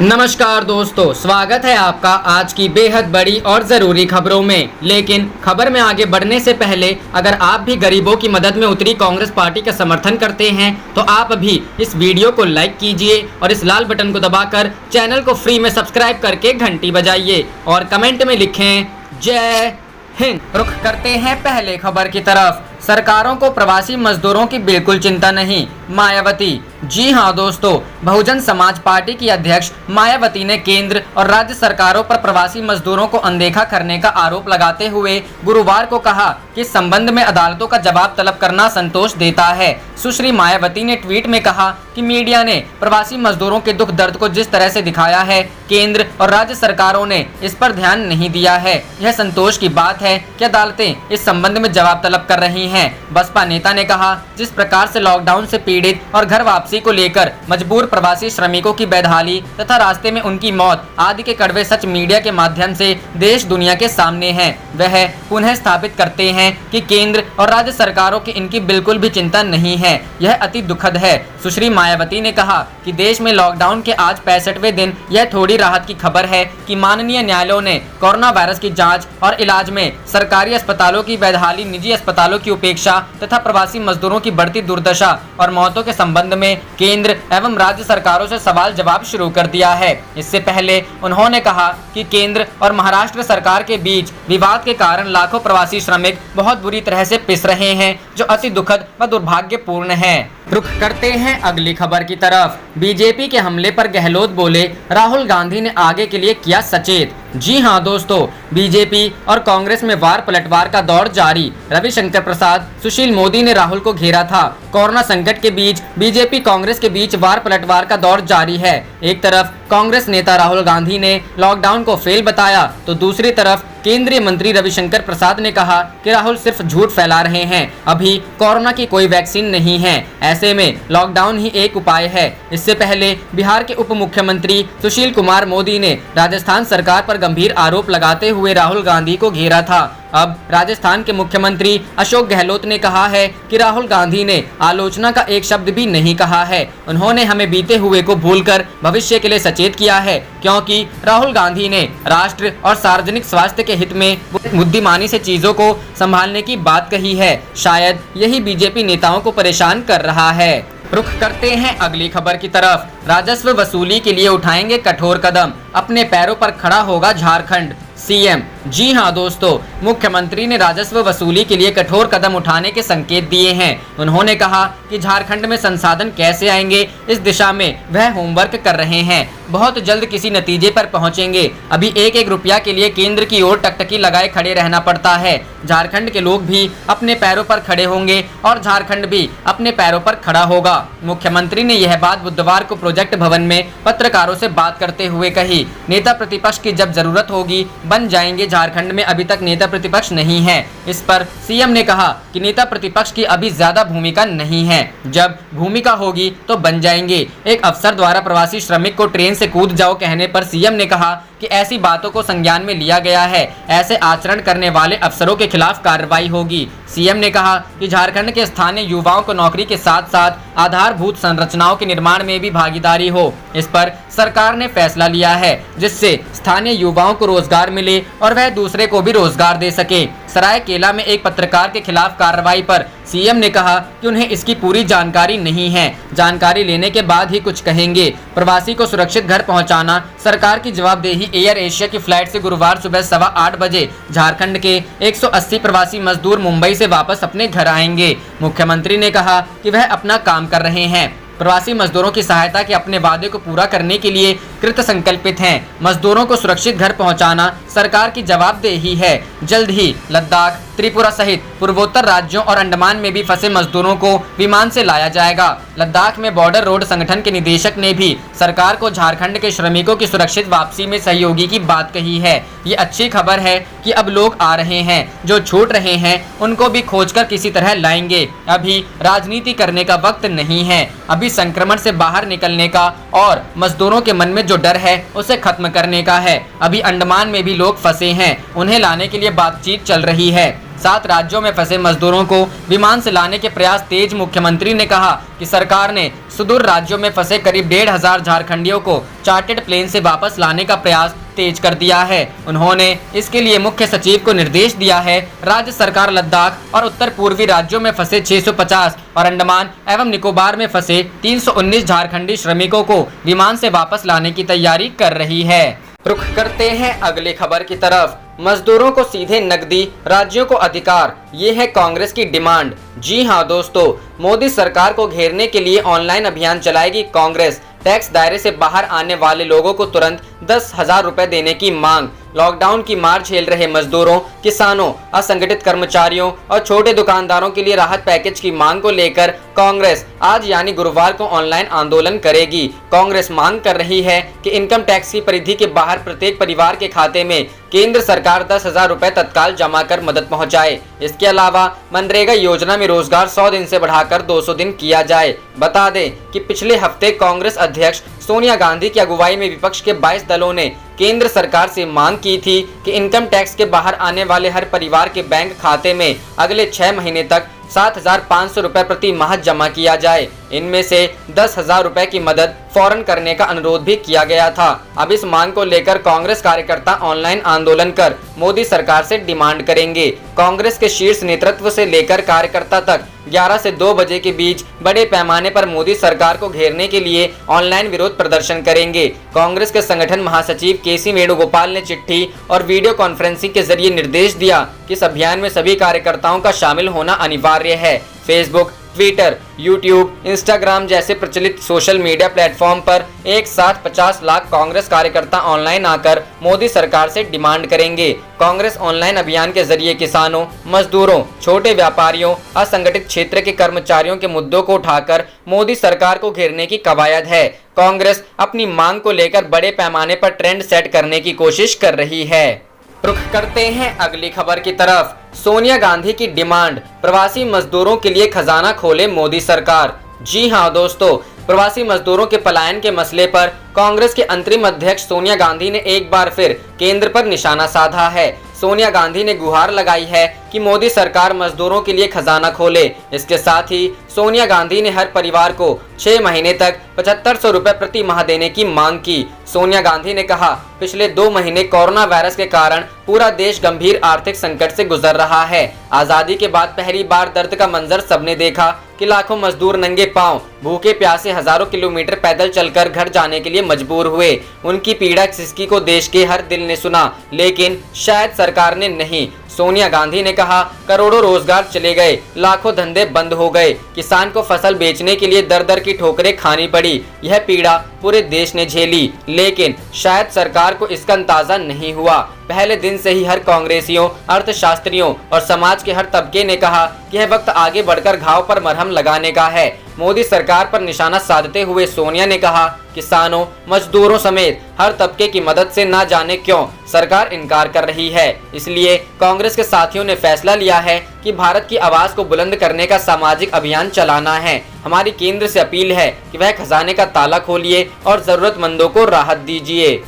नमस्कार दोस्तों, स्वागत है आपका आज की बेहद बड़ी और ज़रूरी खबरों में। लेकिन खबर में आगे बढ़ने से पहले अगर आप भी गरीबों की मदद में उतरी कांग्रेस पार्टी का समर्थन करते हैं तो आप अभी इस वीडियो को लाइक कीजिए और इस लाल बटन को दबाकर चैनल को फ्री में सब्सक्राइब करके घंटी बजाइए और कमेंट में लिखें जय हिंद। रुख करते हैं पहले खबर की तरफ। सरकारों को प्रवासी मजदूरों की बिल्कुल चिंता नहीं, मायावती। जी हां दोस्तों, बहुजन समाज पार्टी की अध्यक्ष मायावती ने केंद्र और राज्य सरकारों पर प्रवासी मजदूरों को अनदेखा करने का आरोप लगाते हुए गुरुवार को कहा कि इस संबंध में अदालतों का जवाब तलब करना संतोष देता है। सुश्री मायावती ने ट्वीट में कहा कि मीडिया ने प्रवासी मजदूरों के दुख दर्द को जिस तरह से दिखाया है, केंद्र और राज्य सरकारों ने इस पर ध्यान नहीं दिया है। यह संतोष की बात है कि अदालतें इस संबंध में जवाब तलब कर रही हैं। बसपा नेता ने कहा, जिस प्रकार से लॉकडाउन से पीड़ित और घर वापसी को लेकर मजबूर प्रवासी श्रमिकों की बेदहाली तथा रास्ते में उनकी मौत आदि के कड़वे सच मीडिया के माध्यम से देश दुनिया के सामने हैं, वह पुनः स्थापित करते हैं कि केंद्र और राज्य सरकारों की इनकी बिल्कुल भी चिंता नहीं है। यह अति दुखद है। सुश्री मायावती ने कहा कि देश में लॉकडाउन के आज 65वें दिन यह थोड़ी राहत की खबर है कि माननीय न्यायालयों ने कोरोना वायरस की जांच और इलाज में सरकारी अस्पतालों की बेदहाली, निजी अस्पतालों की उपेक्षा तथा प्रवासी मजदूरों की बढ़ती दुर्दशा और मौतों के संबंध में केंद्र एवं राज्य सरकारों से सवाल जवाब शुरू कर दिया है। इससे पहले उन्होंने कहा कि केंद्र और महाराष्ट्र सरकार के बीच विवाद के कारण लाखों प्रवासी श्रमिक बहुत बुरी तरह से पिस रहे हैं, जो अति दुखद व दुर्भाग्यपूर्ण है। रुख करते हैं अगली खबर की तरफ। बीजेपी के हमले पर गहलोत बोले, राहुल गांधी ने आगे के लिए किया सचेत। जी हां दोस्तों, बीजेपी और कांग्रेस में वार पलटवार का दौर जारी। रविशंकर प्रसाद, सुशील मोदी ने राहुल को घेरा था। कोरोना संकट के बीच बीजेपी कांग्रेस के बीच वार पलटवार का दौर जारी है। एक तरफ कांग्रेस नेता राहुल गांधी ने लॉकडाउन को फेल बताया तो दूसरी तरफ केंद्रीय मंत्री रविशंकर प्रसाद ने कहा कि राहुल सिर्फ झूठ फैला रहे हैं, अभी कोरोना की कोई वैक्सीन नहीं है, ऐसे में लॉकडाउन ही एक उपाय है। इससे पहले बिहार के उप मुख्यमंत्री सुशील कुमार मोदी ने राजस्थान सरकार पर गंभीर आरोप लगाते हुए राहुल गांधी को घेरा था। अब राजस्थान के मुख्यमंत्री अशोक गहलोत ने कहा है कि राहुल गांधी ने आलोचना का एक शब्द भी नहीं कहा है। उन्होंने हमें बीते हुए को भूलकर भविष्य के लिए सचेत किया है, क्योंकि राहुल गांधी ने राष्ट्र और सार्वजनिक स्वास्थ्य के हित में बुद्धिमानी से चीजों को संभालने की बात कही है। शायद यही बीजेपी नेताओं को परेशान कर रहा है। रुख करते हैं अगली खबर की तरफ। राजस्व वसूली के लिए उठाएंगे कठोर कदम, अपने पैरों पर खड़ा होगा झारखंड, सीएम। जी हां दोस्तों, मुख्यमंत्री ने राजस्व वसूली के लिए कठोर कदम उठाने के संकेत दिए हैं। उन्होंने कहा कि झारखंड में संसाधन कैसे आएंगे, इस दिशा में वह होमवर्क कर रहे हैं। बहुत जल्द किसी नतीजे पर पहुंचेंगे। अभी एक एक रुपया के लिए केंद्र की ओर टकटकी लगाए खड़े रहना पड़ता है। झारखंड के लोग भी अपने पैरों पर खड़े होंगे और झारखंड भी अपने पैरों पर खड़ा होगा। मुख्यमंत्री ने यह बात बुधवार को प्रोजेक्ट भवन में पत्रकारों से बात करते हुए कही। नेता प्रतिपक्ष की जब जरूरत होगी बन जाएंगे। झारखंड में अभी तक नेता प्रतिपक्ष नहीं है। इस पर सीएम ने कहा कि नेता प्रतिपक्ष की अभी ज्यादा भूमिका नहीं है, जब भूमिका होगी तो बन जाएंगे। एक अफसर द्वारा प्रवासी श्रमिक को ट्रेन से कूद जाओ कहने पर सीएम ने कहा कि ऐसी बातों को संज्ञान में लिया गया है, ऐसे आचरण करने वाले अफसरों के खिलाफ कार्रवाई होगी। सीएम ने कहा कि झारखंड के स्थानीय युवाओं को नौकरी के साथ साथ आधारभूत संरचनाओं के निर्माण में भी भागीदारी हो। इस पर सरकार ने फैसला लिया है, जिससे स्थानीय युवाओं को रोजगार मिले और वह दूसरे को भी रोजगार दे सके। सरायकेला में एक पत्रकार के खिलाफ कार्रवाई पर सीएम ने कहा कि उन्हें इसकी पूरी जानकारी नहीं है, जानकारी लेने के बाद ही कुछ कहेंगे। प्रवासी को सुरक्षित घर पहुंचाना सरकार की जवाबदेही। एयर एशिया की फ्लाइट से गुरुवार सुबह 8:15 बजे झारखंड के 180 प्रवासी मजदूर मुंबई से वापस अपने घर आएंगे। मुख्यमंत्री ने कहा कि वह अपना काम कर रहे हैं। प्रवासी मजदूरों की सहायता के अपने वादे को पूरा करने के लिए कृत संकल्पित हैं। मजदूरों को सुरक्षित घर पहुंचाना सरकार की जवाबदेही है। जल्द ही लद्दाख, त्रिपुरा सहित पूर्वोत्तर राज्यों और अंडमान में भी फंसे मजदूरों को विमान से लाया जाएगा। लद्दाख में बॉर्डर रोड संगठन के निदेशक ने भी सरकार को झारखंड के श्रमिकों की सुरक्षित वापसी में सहयोगी की बात कही है। ये अच्छी खबर है कि अब लोग आ रहे हैं, जो छूट रहे हैं उनको भी खोजकर किसी तरह लाएंगे। अभी राजनीति करने का वक्त नहीं है, अभी संक्रमण से बाहर निकलने का और मजदूरों के मन में जो डर है उसे खत्म करने का है। अभी अंडमान में भी लोग फंसे हैं, उन्हें लाने के लिए बातचीत चल रही है। 7 राज्यों में फंसे मजदूरों को विमान से लाने के प्रयास तेज। मुख्यमंत्री ने कहा कि सरकार ने सुदूर राज्यों में फंसे करीब 1,500 झारखंडियों को चार्टर्ड प्लेन से वापस लाने का प्रयास तेज कर दिया है। उन्होंने इसके लिए मुख्य सचिव को निर्देश दिया है। राज्य सरकार लद्दाख और उत्तर पूर्वी राज्यों में फंसे 650 और अंडमान एवं निकोबार में फंसे 319 झारखंडी श्रमिकों को विमान से वापस लाने की तैयारी कर रही है। रुख करते हैं अगली खबर की तरफ। मजदूरों को सीधे नकदी, राज्यों को अधिकार, ये है कांग्रेस की डिमांड। जी हां दोस्तों, मोदी सरकार को घेरने के लिए ऑनलाइन अभियान चलाएगी कांग्रेस। टैक्स दायरे से बाहर आने वाले लोगों को तुरंत 10,000 रुपए देने की मांग। लॉकडाउन की मार झेल रहे मजदूरों, किसानों, असंगठित कर्मचारियों और छोटे दुकानदारों के लिए राहत पैकेज की मांग को लेकर कांग्रेस आज यानी गुरुवार को ऑनलाइन आंदोलन करेगी। कांग्रेस मांग कर रही है कि इनकम टैक्स की परिधि के बाहर प्रत्येक परिवार के खाते में केंद्र सरकार 10,000 रुपए तत्काल जमा कर मदद पहुंचाए। इसके अलावा मनरेगा योजना में रोजगार 100 दिन से बढ़ाकर 200 दिन किया जाए। बता दें कि पिछले हफ्ते कांग्रेस अध्यक्ष सोनिया गांधी की अगुवाई में विपक्ष के 22 दलों ने केंद्र सरकार से मांग की थी कि इनकम टैक्स के बाहर आने वाले हर परिवार के बैंक खाते में अगले 6 महीने तक 7,500 रुपए प्रति माह जमा किया जाए। इनमें से 10,000 रुपए की मदद फौरन करने का अनुरोध भी किया गया था। अब इस मांग को लेकर कांग्रेस कार्यकर्ता ऑनलाइन आंदोलन कर मोदी सरकार से डिमांड करेंगे। कांग्रेस के शीर्ष नेतृत्व से लेकर कार्यकर्ता तक 11 से 2 बजे के बीच बड़े पैमाने पर मोदी सरकार को घेरने के लिए ऑनलाइन विरोध प्रदर्शन करेंगे। कांग्रेस के संगठन महासचिव केसी वेणुगोपाल ने चिट्ठी और वीडियो कॉन्फ्रेंसिंग के जरिए निर्देश दिया कि इस अभियान में सभी कार्यकर्ताओं का शामिल होना अनिवार्य है। फेसबुक, ट्विटर, यूट्यूब, इंस्टाग्राम जैसे प्रचलित सोशल मीडिया प्लेटफॉर्म पर एक साथ 50 लाख कांग्रेस कार्यकर्ता ऑनलाइन आकर मोदी सरकार से डिमांड करेंगे। कांग्रेस ऑनलाइन अभियान के जरिए किसानों, मजदूरों, छोटे व्यापारियों, असंगठित क्षेत्र के कर्मचारियों के मुद्दों को उठाकर मोदी सरकार को घेरने की कवायद है। कांग्रेस अपनी मांग को लेकर बड़े पैमाने पर ट्रेंड सेट करने की कोशिश कर रही है। रुख करते हैं अगली खबर की तरफ। सोनिया गांधी की डिमांड, प्रवासी मजदूरों के लिए खजाना खोले मोदी सरकार। जी हां दोस्तों, प्रवासी मजदूरों के पलायन के मसले पर कांग्रेस के अंतरिम अध्यक्ष सोनिया गांधी ने एक बार फिर केंद्र पर निशाना साधा है। सोनिया गांधी ने गुहार लगाई है कि मोदी सरकार मजदूरों के लिए खजाना खोले। इसके साथ ही सोनिया गांधी ने हर परिवार को 6 महीने तक 7,500 रुपए प्रति माह देने की मांग की। सोनिया गांधी ने कहा, पिछले 2 महीने कोरोना वायरस के कारण पूरा देश गंभीर आर्थिक संकट से गुजर रहा है। आजादी के बाद पहली बार दर्द का मंजर सबने देखा कि लाखों मजदूर नंगे पांव, भूखे प्यासे हजारों किलोमीटर पैदल चलकर घर जाने के लिए मजबूर हुए। उनकी पीड़ा किसी को देश के हर दिल ने सुना, लेकिन शायद सरकार ने नहीं। सोनिया गांधी ने कहा, करोड़ों रोजगार चले गए, लाखों धंधे बंद हो गए, किसान को फसल बेचने के लिए दर दर की ठोकरें खानी पड़ी। यह पीड़ा पूरे देश ने झेली, लेकिन शायद सरकार को इसका अंदाजा नहीं हुआ। पहले दिन से ही हर कांग्रेसियों, अर्थशास्त्रियों और समाज के हर तबके ने कहा कि यह वक्त आगे बढ़कर घाव पर मरहम लगाने का है। मोदी सरकार पर निशाना साधते हुए सोनिया ने कहा, किसानों, मजदूरों समेत हर तबके की मदद से ना जाने क्यों सरकार इनकार कर रही है। इसलिए कांग्रेस के साथियों ने फैसला लिया है कि भारत की आवाज को बुलंद करने का सामाजिक अभियान चलाना है। हमारी केंद्र से अपील है कि वह खजाने का ताला खोलिए और जरूरतमंदों को राहत दीजिए।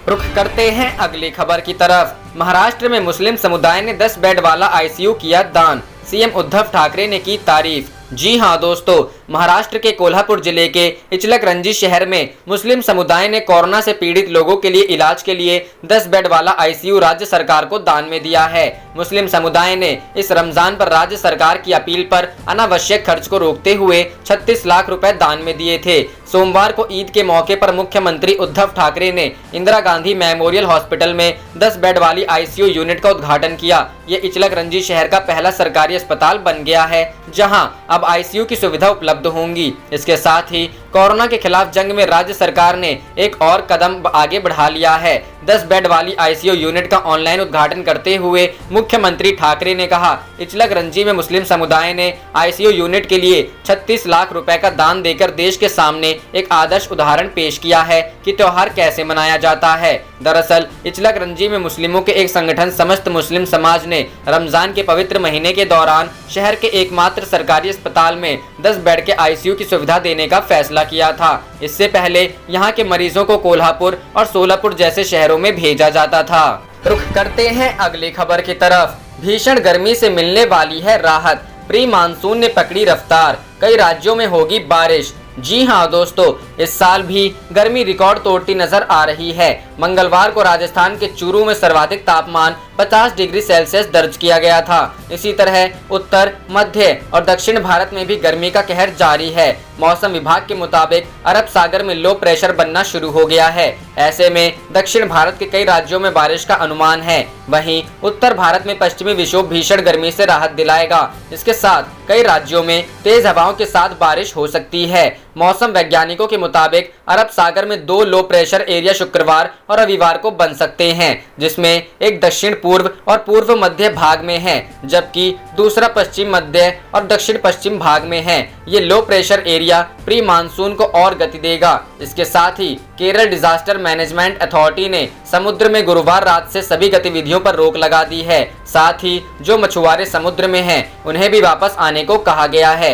रुख करते हैं अगली खबर की तरफ। महाराष्ट्र में मुस्लिम समुदाय ने 10 बेड वाला आईसीयू किया दान, सीएम उद्धव ठाकरे ने की तारीफ। जी हां दोस्तों, महाराष्ट्र के कोल्हापुर जिले के इचलकरंजी शहर में मुस्लिम समुदाय ने कोरोना से पीड़ित लोगों के लिए इलाज के लिए 10 बेड वाला आईसीयू राज्य सरकार को दान में दिया है। मुस्लिम समुदाय ने इस रमजान पर राज्य सरकार की अपील पर अनावश्यक खर्च को रोकते हुए 36 लाख रुपए दान में दिए थे। सोमवार को ईद के मौके पर मुख्यमंत्री उद्धव ठाकरे ने इंदिरा गांधी मेमोरियल हॉस्पिटल में 10 बेड वाली आईसीयू यूनिट का उद्घाटन किया। ये इचलकरंजी शहर का पहला सरकारी अस्पताल बन गया है, जहां अब आईसीयू की सुविधा उपलब्ध होंगी। इसके साथ ही कोरोना के खिलाफ जंग में राज्य सरकार ने एक और कदम आगे बढ़ा लिया है। 10 बेड वाली आईसीयू यूनिट का ऑनलाइन उद्घाटन करते हुए मुख्यमंत्री ठाकरे ने कहा, इचलकरंजी में मुस्लिम समुदाय ने आईसीयू यूनिट के लिए 36 लाख रुपए का दान देकर देश के सामने एक आदर्श उदाहरण पेश किया है कि त्योहार कैसे मनाया जाता है। दरअसल इचलकरंजी में मुस्लिमों के एक संगठन समस्त मुस्लिम समाज ने रमजान के पवित्र महीने के दौरान शहर के एकमात्र सरकारी अस्पताल में 10 बेड के आईसीयू की सुविधा देने का फैसला किया था। इससे पहले यहाँ के मरीजों को कोल्हापुर और सोलापुर जैसे शहरों में भेजा जाता था। रुख करते हैं अगली खबर की तरफ। भीषण गर्मी से मिलने वाली है राहत, प्री मानसून ने पकड़ी रफ्तार, कई राज्यों में होगी बारिश। जी हां दोस्तों, इस साल भी गर्मी रिकॉर्ड तोड़ती नजर आ रही है। मंगलवार को राजस्थान के चूरू में सर्वाधिक तापमान 50 डिग्री सेल्सियस दर्ज किया गया था। इसी तरह उत्तर, मध्य और दक्षिण भारत में भी गर्मी का कहर जारी है। मौसम विभाग के मुताबिक अरब सागर में लो प्रेशर बनना शुरू हो गया है। ऐसे में दक्षिण भारत के कई राज्यों में बारिश का अनुमान है। वहीं उत्तर भारत में पश्चिमी विक्षोभ भीषण गर्मी से राहत दिलाएगा। इसके साथ कई राज्यों में तेज हवाओं के साथ बारिश हो सकती है। मौसम वैज्ञानिकों के मुताबिक अरब सागर में 2 लो प्रेशर एरिया शुक्रवार और रविवार को बन सकते हैं, जिसमें एक दक्षिण पूर्व और पूर्व मध्य भाग में है, जबकि दूसरा पश्चिम मध्य और दक्षिण पश्चिम भाग में है। ये low pressure area pre monsoon को और गति देगा। इसके साथ ही केरल डिजास्टर मैनेजमेंट अथॉरिटी ने समुद्र में गुरुवार रात से सभी गतिविधियों पर रोक लगा दी है। साथ ही जो मछुआरे समुद्र में हैं, उन्हें भी वापस आने को कहा गया है।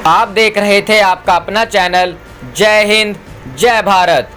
आप देख रहे थे आपका अपना चैनल जय हिंद जय भारत।